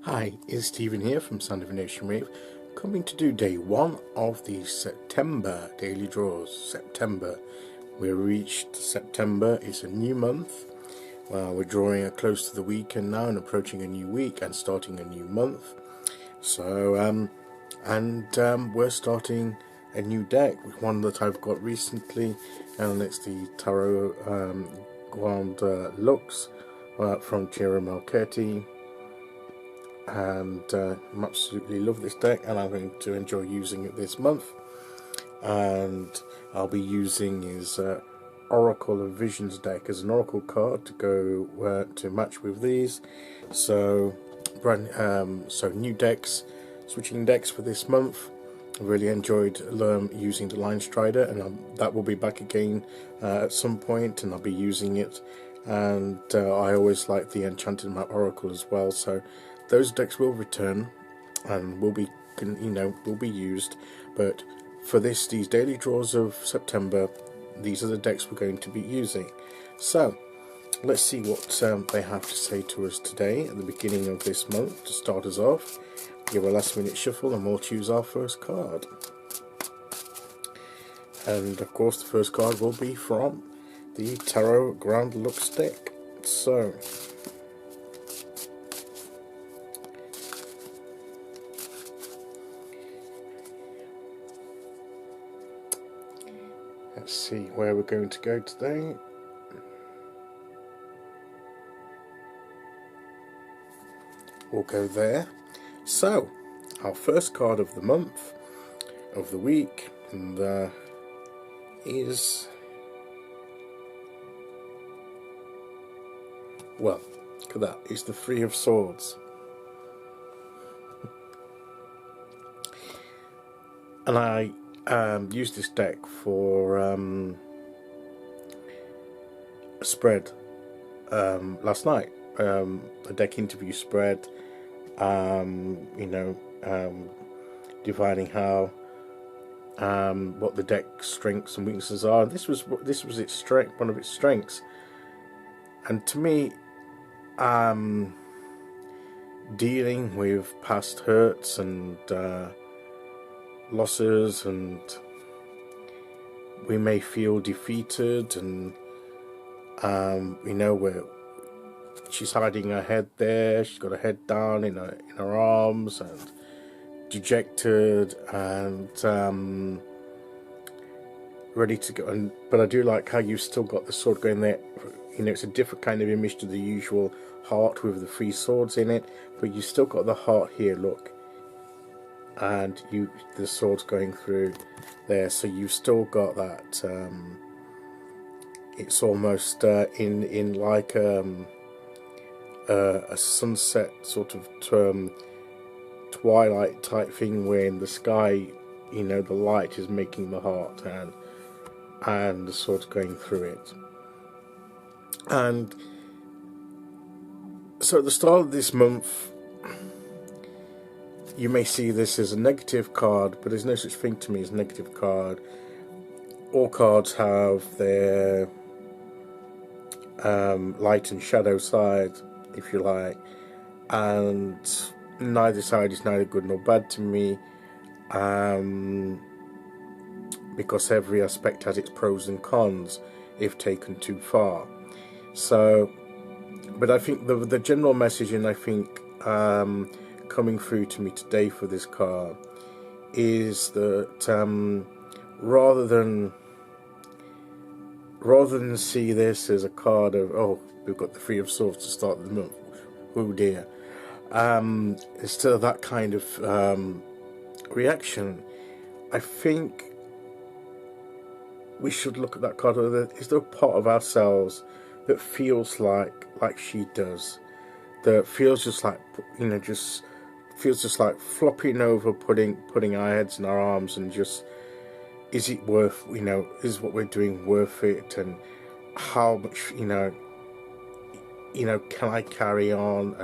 Hi, it's Stephen here from Sound of a Nation Wave, coming to do day one of the September daily draws. September. We reached September. It's a new month. We're drawing close to the weekend now and approaching a new week and starting a new month. So, we're starting a new deck with one that I've got recently, and it's the Tarot Grand Luxe from Ciro Marchetti. And I absolutely love this deck, and I'm going to enjoy using it this month. And I'll be using his Oracle of Visions deck as an Oracle card to go to match with these. So new decks, switching decks for this month. I really enjoyed using the Line Strider, and that will be back again at some point, and I'll be using it. And I always like the Enchanted Map Oracle as well, so those decks will return and will be used. But for these daily draws of September, these are the decks we're going to be using. So let's see what they have to say to us today at the beginning of this month to start us off. Give a last minute shuffle and we'll choose our first card. And of course the first card will be from the Tarot Grand Luxe deck. So let's see where we're going to go today. We'll go there. So, our first card of the month, of the week, is, well, look at that, it's the Three of Swords. And I used this deck for a spread last night, a deck interview spread, dividing how what the deck's strengths and weaknesses are. And this was its strength, one of its strengths. And to me, dealing with past hurts and losses, and we may feel defeated, and where she's hiding her head there, she's got her head down in her arms and dejected and ready to go. But I do like how you've still got the sword going there. It's a different kind of image to the usual heart with the three swords in it, but you still got the heart here, look, and the sword's going through there, so you've still got that. It's almost in like a sunset sort of twilight type thing, where in the sky, the light is making the heart, and the sword's going through it. And so at the start of this month, you may see this as a negative card, but there's no such thing to me as a negative card. All cards have their light and shadow side, if you like, and neither side is neither good nor bad to me, because every aspect has its pros and cons if taken too far. So, but I think the general message, and I think coming through to me today for this card, is that rather than see this as a card of, oh, we've got the Three of Swords to start the month, oh dear, instead of that kind of reaction, I think we should look at that card. Is there a part of ourselves that feels like she does, that feels just like, feels just like flopping over, putting our heads in our arms, and just, is it worth, is what we're doing worth it, and how much, can I carry on,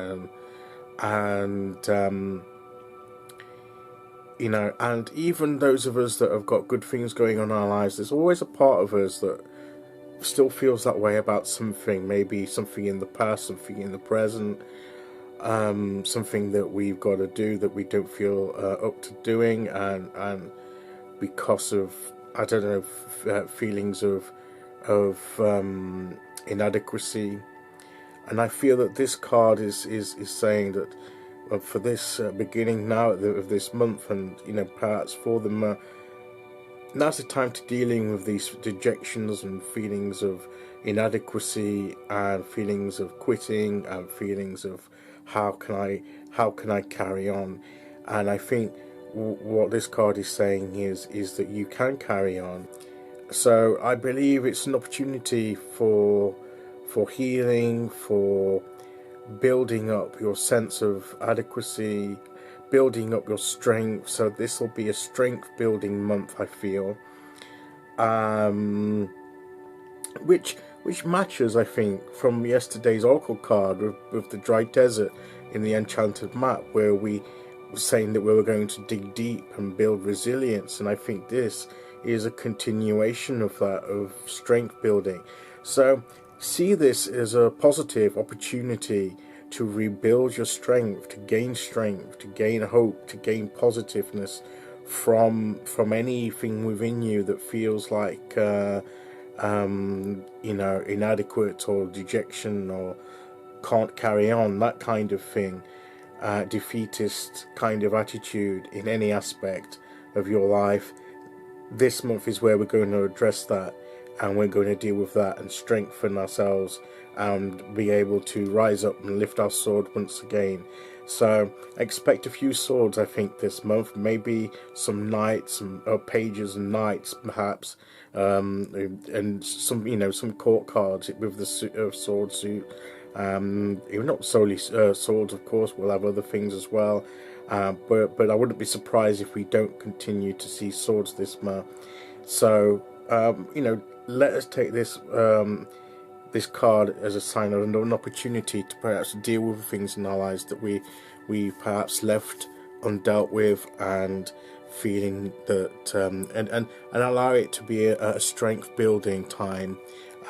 and even those of us that have got good things going on in our lives, there's always a part of us that still feels that way about something, maybe something in the past, something in the present, something that we've got to do that we don't feel up to doing, and because of, I don't know, feelings of inadequacy. And I feel that this card is saying that for this beginning now of this month, and perhaps for them, now's the time to dealing with these dejections and feelings of inadequacy, and feelings of quitting, and feelings of how can I carry on. And I think what this card is saying is that you can carry on. So I believe it's an opportunity for healing, for building up your sense of adequacy, building up your strength. So this will be a strength building month, I feel, which matches, I think, from yesterday's oracle card with the dry desert in the enchanted map, where we were saying that we were going to dig deep and build resilience. And I think this is a continuation of that, of strength building. So see this as a positive opportunity to rebuild your strength, to gain hope, to gain positiveness from anything within you that feels like inadequate, or dejection, or can't carry on, that kind of thing, defeatist kind of attitude in any aspect of your life. This month is where we're going to address that, and we're going to deal with that and strengthen ourselves and be able to rise up and lift our sword once again. So expect a few swords, I think, this month. Maybe some knights, some pages and knights, perhaps, and some court cards with the sword suit. Not solely swords, of course. We'll have other things as well. But I wouldn't be surprised if we don't continue to see swords this month. So let us take this this card as a sign of an opportunity to perhaps deal with things in our lives that we perhaps left undealt with, and feeling that and allow it to be a strength building time,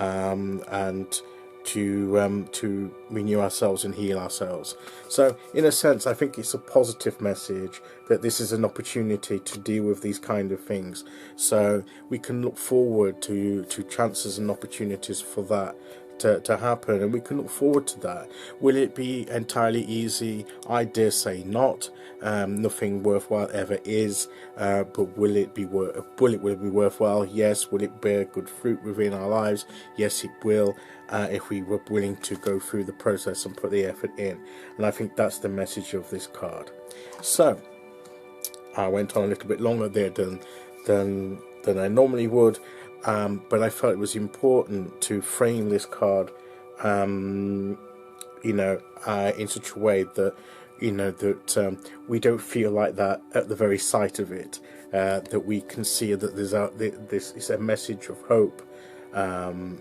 and to renew ourselves and heal ourselves. So in a sense, I think it's a positive message that this is an opportunity to deal with these kind of things. So we can look forward to chances and opportunities for that to happen, and we can look forward to that. Will it be entirely easy? I dare say not. Nothing worthwhile ever is, but will it be worthwhile? Yes. Will it bear good fruit within our lives? Yes, it will, if we were willing to go through the process and put the effort in. And I think that's the message of this card. So I went on a little bit longer there than I normally would, but I felt it was important to frame this card in such a way that that we don't feel like that at the very sight of it, that we can see that this is a message of hope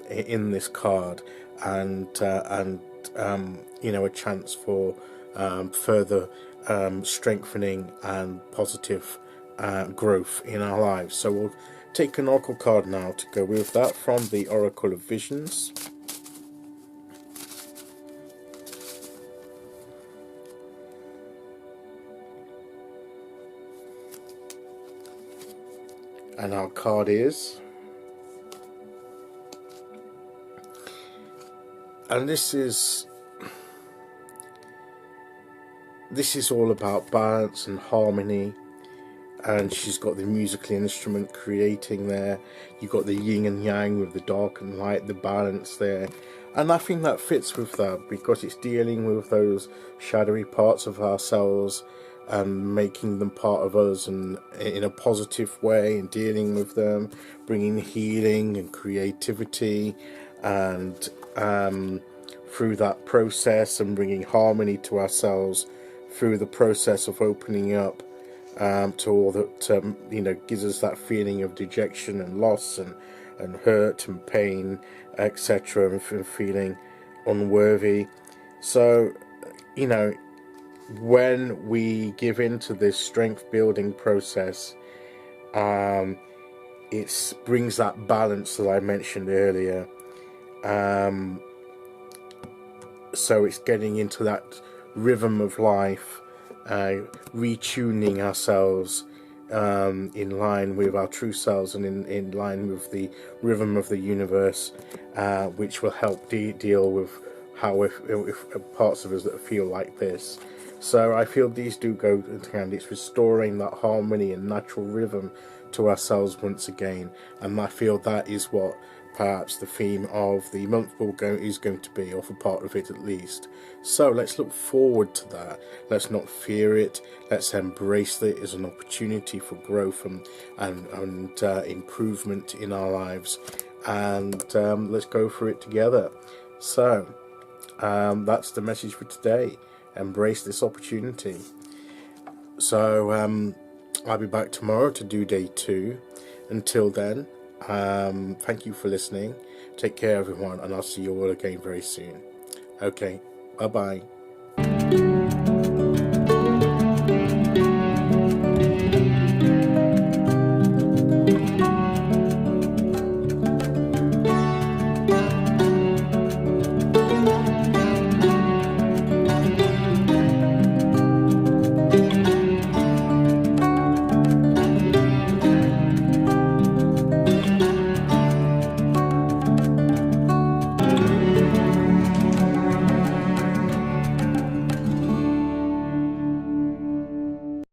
in this card, and a chance for further strengthening and positive growth in our lives. So we'll take an oracle card now to go with that, from the Oracle of Visions. And our card is, and this is all about balance and harmony. And she's got the musical instrument creating there. You've got the yin and yang with the dark and light, the balance there. And I think that fits with that, because it's dealing with those shadowy parts of ourselves and making them part of us, and in a positive way, and dealing with them, bringing healing and creativity, and through that process, and bringing harmony to ourselves through the process of opening up to all that gives us that feeling of dejection and loss and hurt and pain, etc., and feeling unworthy. So when we give into this strength building process, it brings that balance that I mentioned earlier. So it's getting into that rhythm of life, retuning ourselves in line with our true selves and in line with the rhythm of the universe, which will help deal with how if parts of us that feel like this. So I feel these do go hand. It's restoring that harmony and natural rhythm to ourselves once again, and I feel that is what perhaps the theme of the month is going to be, or for part of it at least. So let's look forward to that. Let's not fear it. Let's embrace it as an opportunity for growth and improvement in our lives, and let's go for it together. So that's the message for today. Embrace this opportunity. So I'll be back tomorrow to do day 2. Until then, thank you for listening. Take care, everyone, and I'll see you all again very soon. Okay, bye bye.